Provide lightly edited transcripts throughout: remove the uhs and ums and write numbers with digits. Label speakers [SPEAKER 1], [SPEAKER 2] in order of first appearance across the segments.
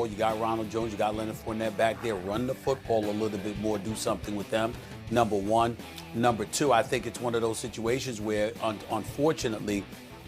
[SPEAKER 1] You got Ronald Jones, you got Leonard Fournette back there. Run the football a little bit more, do something with them, number one. Number two, I think it's one of those situations where, unfortunately,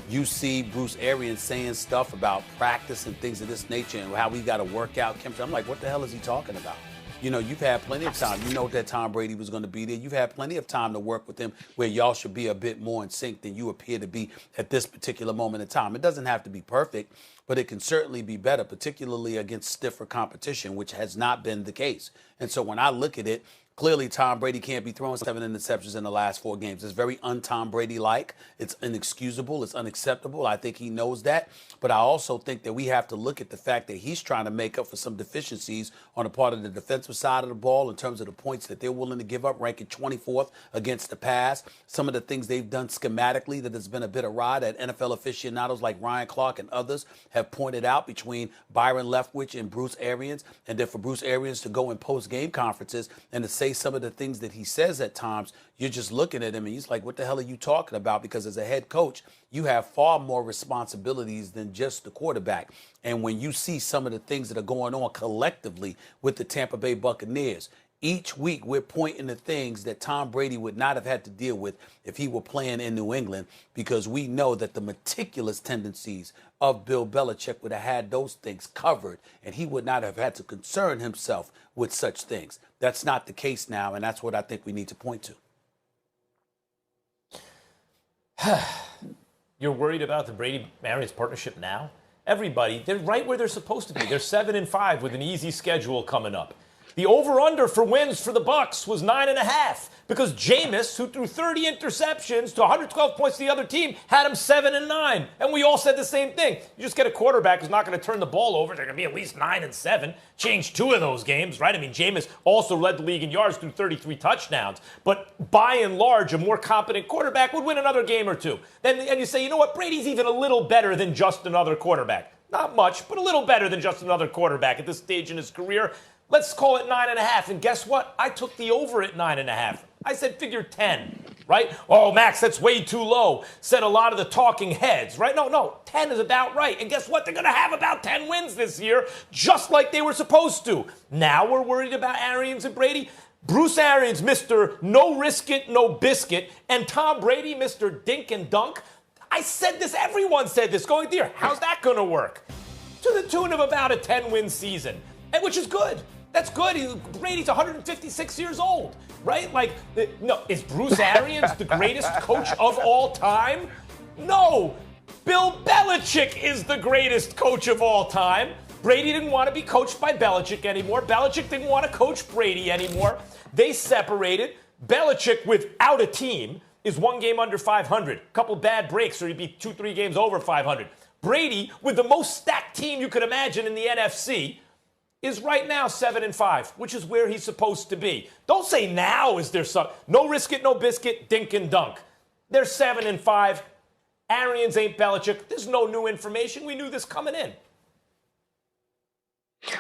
[SPEAKER 1] you see Bruce Arians saying stuff about practice and things of this nature and how we got to work out chemistry. I'm like, what the hell is he talking about? You know, you've had plenty of time. You know that Tom Brady was going to be there. You've had plenty of time to work with him where y'all should be a bit more in sync than you appear to be at this particular moment in time. It doesn't have to be perfect, but it can certainly be better, particularly against stiffer competition, which has not been the case. And so when I look at it, clearly, Tom Brady can't be throwing 7 interceptions in the last 4 games. It's very un-Tom Brady-like. It's inexcusable. It's unacceptable. I think he knows that. But I also think that we have to look at the fact that he's trying to make up for some deficiencies on the part of the defensive side of the ball in terms of the points that they're willing to give up, ranking 24th against the pass. Some of the things they've done schematically that has been a bit awry that NFL aficionados like Ryan Clark and others have pointed out between Byron Leftwich and Bruce Arians. And then for Bruce Arians to go in post-game conferences and to say some of the things that he says at times, you're just looking at him and he's like, what the hell are you talking about? Because as a head coach, you have far more responsibilities than just the quarterback. And when you see some of the things that are going on collectively with the Tampa Bay Buccaneers, each week we're pointing to things that Tom Brady would not have had to deal with if he were playing in New England, because we know that the meticulous tendencies of Bill Belichick would have had those things covered, and he would not have had to concern himself with such things. That's not the case now, and that's what I think we need to point
[SPEAKER 2] to. You're worried about the Brady-Arians partnership now? Everybody, they're right where they're supposed to be. They're 7-5 with an easy schedule coming up. The over-under for wins for the Bucs was 9.5 because Jameis, who threw 30 interceptions to 112 points to the other team, had him 7-9. And we all said the same thing. You just get a quarterback who's not going to turn the ball over. They're going to be at least 9-7. Change 2 of those games, right? I mean, Jameis also led the league in yards through 33 touchdowns. But by and large, a more competent quarterback would win another game or two. And you say, you know what? Brady's even a little better than just another quarterback. Not much, but a little better than just another quarterback at this stage in his career. Let's call it 9.5. And guess what? I took the over at 9.5. I said figure 10, right? Oh, Max, that's way too low, said a lot of the talking heads, right? No, 10 is about right. And guess what? They're going to have about 10 wins this year, just like they were supposed to. Now we're worried about Arians and Brady. Bruce Arians, Mr. No Risk It, No Biscuit, and Tom Brady, Mr. Dink and Dunk. I said this. Everyone said this going there. How's that going to work? To the tune of about a 10-win season, which is good. That's good. Brady's 156 years old, right? No, is Bruce Arians the greatest coach of all time? No. Bill Belichick is the greatest coach of all time. Brady didn't want to be coached by Belichick anymore. Belichick didn't want to coach Brady anymore. They separated. Belichick, without a team, is 1 game under 500. A couple bad breaks, or he'd be 2-3 games over 500. Brady, with the most stacked team you could imagine in the NFC, is right now 7-5, which is where he's supposed to be. Don't say now is there some. No Risk It, No Biscuit, Dink and Dunk. They're 7-5. Arians ain't Belichick. There's no new information. We knew this coming in.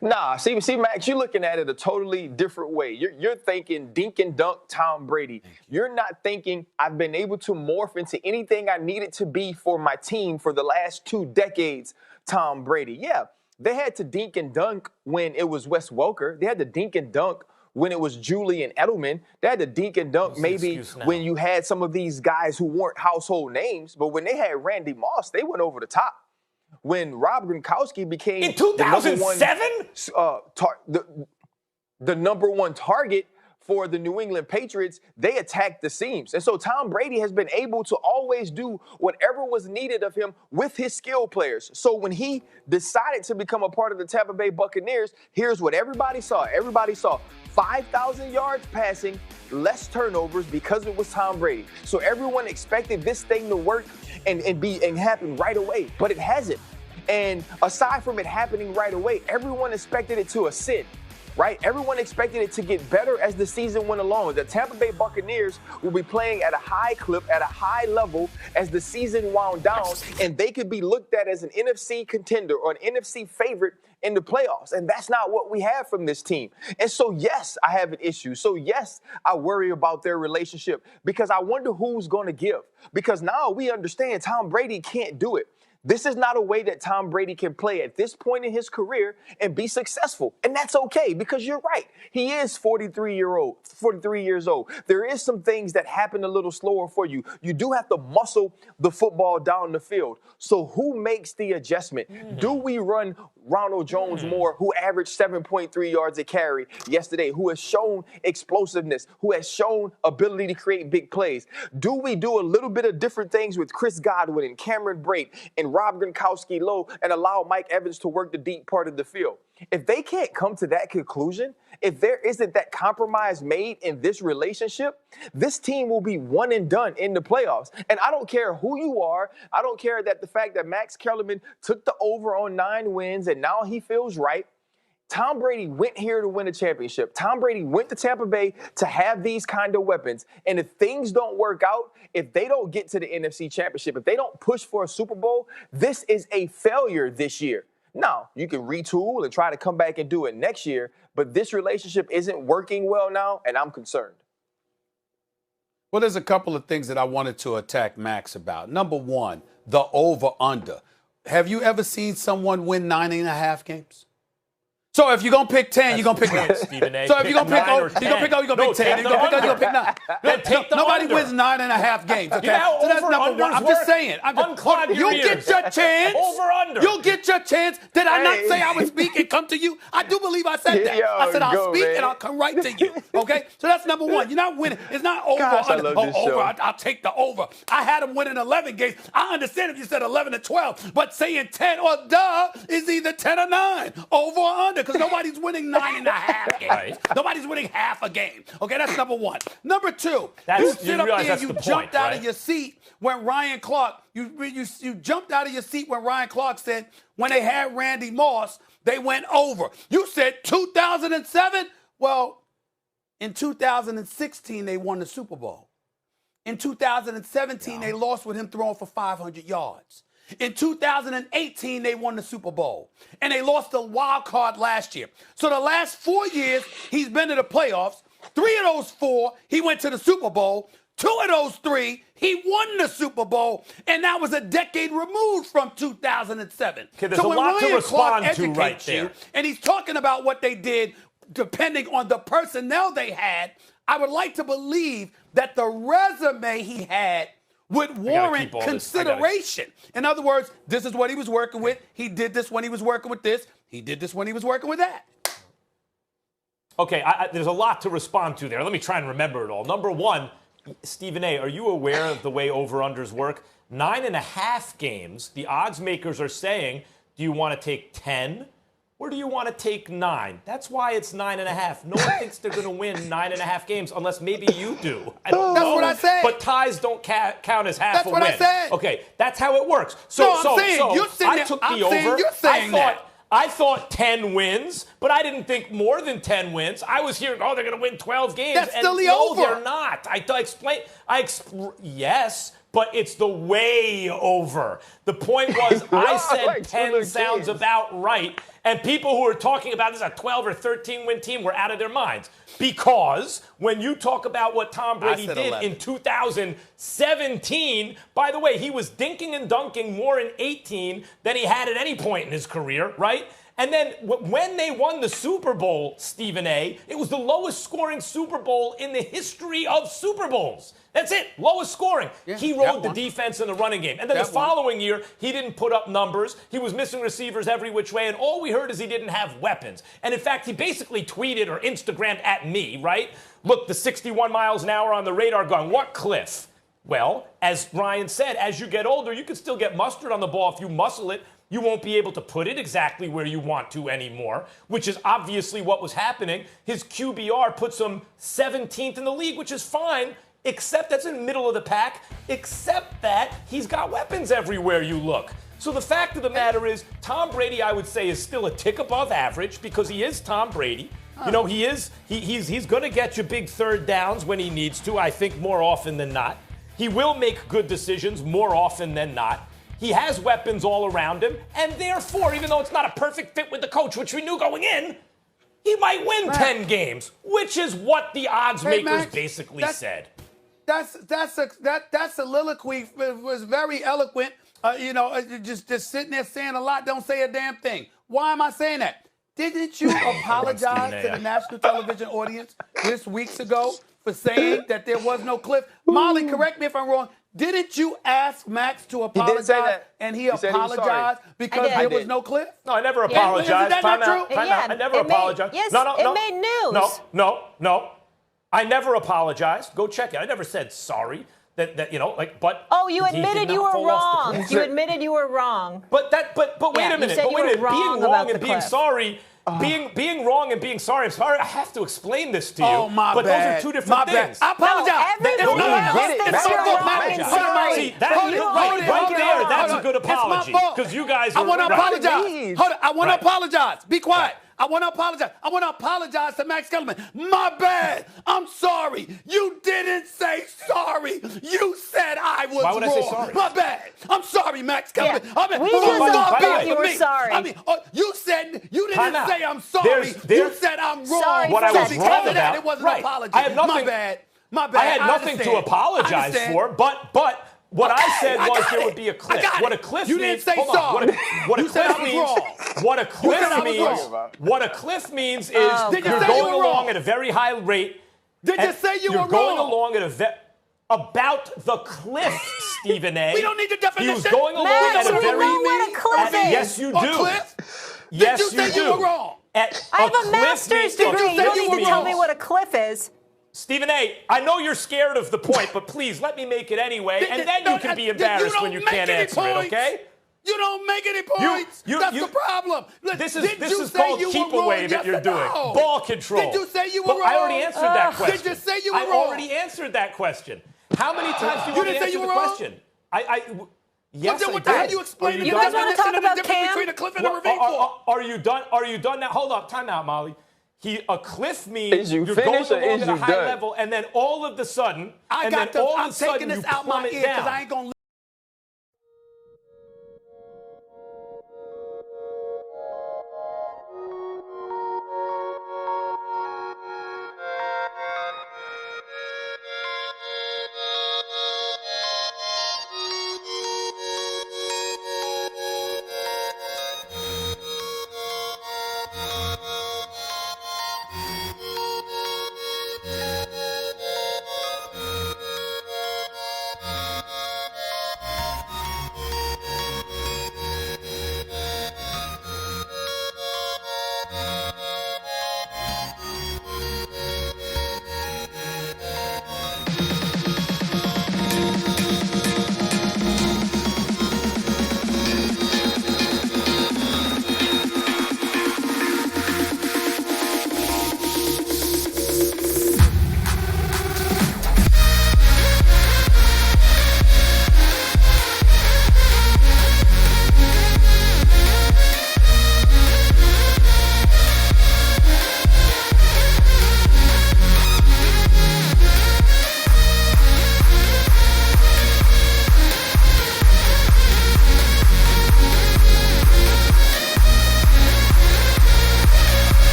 [SPEAKER 3] Nah, see, Max, you're looking at it a totally different way. You're thinking Dink and Dunk Tom Brady. You're not thinking I've been able to morph into anything I needed to be for my team for the last 2 decades, Tom Brady. Yeah. They had to dink and dunk when it was Wes Welker. They had to dink and dunk when it was Julian Edelman. They had to dink and dunk maybe when you had some of these guys who weren't household names. But when they had Randy Moss, they went over the top. When Rob Gronkowski became
[SPEAKER 2] in 2007,
[SPEAKER 3] the number one target for the New England Patriots, they attacked the seams. And so Tom Brady has been able to always do whatever was needed of him with his skill players. So when he decided to become a part of the Tampa Bay Buccaneers, here's what everybody saw. Everybody saw 5,000 yards passing, less turnovers because it was Tom Brady. So everyone expected this thing to work and happen right away, but it hasn't. And aside from it happening right away, everyone expected it to ascend. Right? Everyone expected it to get better as the season went along. The Tampa Bay Buccaneers will be playing at a high clip, at a high level as the season wound down, and they could be looked at as an NFC contender or an NFC favorite in the playoffs. And that's not what we have from this team. And so, yes, I have an issue. So, yes, I worry about their relationship because I wonder who's going to give. Because now we understand Tom Brady can't do it. This is not a way that Tom Brady can play at this point in his career and be successful. And that's okay, because you're right. He is 43 years old. There is some things that happen a little slower for you. You do have to muscle the football down the field. So who makes the adjustment? Do we run Ronald Jones more, who averaged 7.3 yards a carry yesterday, who has shown explosiveness, who has shown ability to create big plays? Do we do a little bit of different things with Chris Godwin and Cameron Brate and Rob Gronkowski-Low and allow Mike Evans to work the deep part of the field? If they can't come to that conclusion, if there isn't that compromise made in this relationship, this team will be one and done in the playoffs. And I don't care who you are. I don't care that the fact that Max Kellerman took the over on 9 wins and now he feels right. Tom Brady went here to win a championship. Tom Brady went to Tampa Bay to have these kind of weapons. And if things don't work out, if they don't get to the NFC Championship, if they don't push for a Super Bowl, this is a failure this year. Now, you can retool and try to come back and do it next year, but this relationship isn't working well now, and I'm concerned.
[SPEAKER 1] Well, there's a couple of things that I wanted to attack Max about. Number one, the over-under. Have you ever seen someone win 9.5 games? So if you're going to pick 10, you're going to pick 9.
[SPEAKER 2] Stephen A.
[SPEAKER 1] So if you're going to pick
[SPEAKER 2] 9 or 10.
[SPEAKER 1] you're going to pick 10. You're going to pick 9. Nobody
[SPEAKER 2] under.
[SPEAKER 1] wins 9.5 games, okay?
[SPEAKER 2] You know how
[SPEAKER 1] so that's number one. I'm just saying.
[SPEAKER 2] Unclog your
[SPEAKER 1] You'll
[SPEAKER 2] ears.
[SPEAKER 1] get your chance.
[SPEAKER 2] Over under.
[SPEAKER 1] You'll get your chance. Did I not say I would speak and come to you? I do believe I said that. I said I'll speak and I'll come right to you, okay? So that's number one. You're not winning. It's not over. Under. Over. I'll take the over. I had them winning 11 games. I understand if you said 11 to 12, but saying 10 or is either 10 or 9, over or under, because nobody's winning 9.5 games. Right. Nobody's winning half a game. Okay, that's number one. Number two, you sit up there and you jumped out of your seat when Ryan Clark, you jumped out of your seat when Ryan Clark said when they had Randy Moss, they went over. You said 2007? Well, in 2016, they won the Super Bowl. In 2017, they lost with him throwing for 500 yards. In 2018, they won the Super Bowl. And they lost the wild card last year. So the last 4 years, he's been to the playoffs. 3 of those 4, he went to the Super Bowl. 2 of those 3, he won the Super Bowl. And that was a decade removed from 2007.
[SPEAKER 2] Okay, there's a lot to respond to right there.
[SPEAKER 1] And he's talking about what they did depending on the personnel they had. I would like to believe that the resume he had would warrant consideration. In other words, this is what he was working with. He did this when he was working with this. He did this when he was working with that.
[SPEAKER 2] Okay, there's a lot to respond to there. Let me try and remember it all. Number one, Stephen A., are you aware of the way over-unders work? 9.5 games, the odds makers are saying, do you want to take 10? Or do you want to take 9? That's why it's 9.5. No one thinks they're going to win 9.5 games unless maybe you do. I don't know.
[SPEAKER 1] That's what I said.
[SPEAKER 2] But ties don't count as half a win.
[SPEAKER 1] That's what I said.
[SPEAKER 2] Okay, that's how it works. I took the over. I thought 10 wins, but I didn't think more than 10 wins. I was hearing, they're going to win 12 games.
[SPEAKER 1] That's still the over.
[SPEAKER 2] No, they're not. Yes, but it's the way over. The point was, I said 10 sounds about right, and people who are talking about this a 12 or 13 win team were out of their minds. Because when you talk about what Tom Brady did 11. In 2017, by the way, he was dinking and dunking more in 18 than he had at any point in his career, right? And then when they won the Super Bowl, Stephen A., it was the lowest scoring Super Bowl in the history of Super Bowls. That's it. Lowest scoring. Yeah, he rode the defense in the running game. And then the following year, he didn't put up numbers. He was missing receivers every which way. And all we heard is he didn't have weapons. And in fact, he basically tweeted or Instagrammed at me, right? Look, the 61 miles an hour on the radar gun. What cliff? Well, as Ryan said, as you get older, you can still get mustard on the ball if you muscle it. You won't be able to put it exactly where you want to anymore, which is obviously what was happening. His QBR puts him 17th in the league, which is fine, except that's in the middle of the pack, except that he's got weapons everywhere you look. So the fact of the matter is, Tom Brady, I would say, is still a tick above average because he is Tom Brady. You know, he's going to get you big third downs when he needs to, I think, more often than not. He will make good decisions more often than not. He has weapons all around him, and therefore, even though it's not a perfect fit with the coach, which we knew going in, he might win 10 games, which is what the odds makers basically said.
[SPEAKER 1] That soliloquy was very eloquent, Just sitting there saying a lot, don't say a damn thing. Why am I saying that? Didn't you apologize to the national television audience this weeks ago for saying that there was no cliff? Molly, correct me if I'm wrong. Didn't you ask Max to apologize? And he apologized because there was no cliff?
[SPEAKER 2] No, I never apologized.
[SPEAKER 1] Is that not true?
[SPEAKER 2] I never apologized.
[SPEAKER 4] Yes,
[SPEAKER 2] no.
[SPEAKER 4] it made news.
[SPEAKER 2] No. I never apologized. Go check it. I never said sorry. But
[SPEAKER 4] oh, you admitted you were wrong. You admitted you were wrong.
[SPEAKER 2] But wait a minute. Being wrong and being sorry. Being wrong and being sorry. I'm sorry. I have to explain this to you.
[SPEAKER 1] Oh, my
[SPEAKER 2] but
[SPEAKER 1] bad.
[SPEAKER 2] Those are two different things.
[SPEAKER 1] I apologize.
[SPEAKER 4] Everybody else thinks you're wrong.
[SPEAKER 2] See, right there, that's a good apology. Because you guys are
[SPEAKER 1] I want to apologize. Hold on. I want to
[SPEAKER 2] Right.
[SPEAKER 1] apologize. Be quiet. I want to apologize. I want to apologize to Max Kellerman. My bad. I'm sorry. You didn't say sorry. You said I was
[SPEAKER 2] Why would
[SPEAKER 1] wrong.
[SPEAKER 2] I say sorry?
[SPEAKER 1] My bad. I'm sorry, Max Kellerman.
[SPEAKER 4] Yeah. We just all thought you were sorry.
[SPEAKER 1] You said you didn't
[SPEAKER 2] Time
[SPEAKER 1] say
[SPEAKER 2] out.
[SPEAKER 1] I'm sorry. You said I'm wrong.
[SPEAKER 4] Sorry
[SPEAKER 2] what I was wrong about.
[SPEAKER 1] That, it wasn't an apology.
[SPEAKER 2] I have nothing.
[SPEAKER 1] My bad. My bad.
[SPEAKER 2] I had nothing to apologize for. But what I said was there would be a cliff. What a cliff
[SPEAKER 1] you
[SPEAKER 2] means.
[SPEAKER 1] Didn't say sorry.
[SPEAKER 2] What a
[SPEAKER 1] you said
[SPEAKER 2] cliff
[SPEAKER 1] I was
[SPEAKER 2] means.
[SPEAKER 1] Wrong.
[SPEAKER 2] What a cliff means. What a cliff means is you're going along at a very high rate.
[SPEAKER 1] Did you say you were wrong?
[SPEAKER 2] You're going along at about the cliff, Stephen A.
[SPEAKER 1] We don't need the definition.
[SPEAKER 2] He was going along
[SPEAKER 4] Max,
[SPEAKER 2] at a
[SPEAKER 4] we
[SPEAKER 2] very.
[SPEAKER 4] know what a cliff is.
[SPEAKER 2] Yes, you do.
[SPEAKER 1] A cliff?
[SPEAKER 2] Yes,
[SPEAKER 1] Did you say you were wrong?
[SPEAKER 4] I have a master's degree. You don't need to tell me what a cliff is.
[SPEAKER 2] Stephen A., I know you're scared of the point, but please let me make it anyway, and then you can be embarrassed when you can't answer it, okay?
[SPEAKER 1] You don't make any points. That's the problem.
[SPEAKER 2] This is called keep away that you're doing.
[SPEAKER 1] No?
[SPEAKER 2] Ball control.
[SPEAKER 1] Did you say you were wrong?
[SPEAKER 2] I already answered that question.
[SPEAKER 1] Did you say you were wrong?
[SPEAKER 2] I already answered that question. How many times do you want me to answer the question? Yes,
[SPEAKER 1] what the hell you explaining?
[SPEAKER 4] You guys want to talk about Cam?
[SPEAKER 1] Between a cliff and a ravine for?
[SPEAKER 2] Are you done? Are you done now? Hold up. Time out, Molly. A cliff means you're going along at a high level, and then all of the sudden,
[SPEAKER 1] I'm taking this out my ear because I ain't going to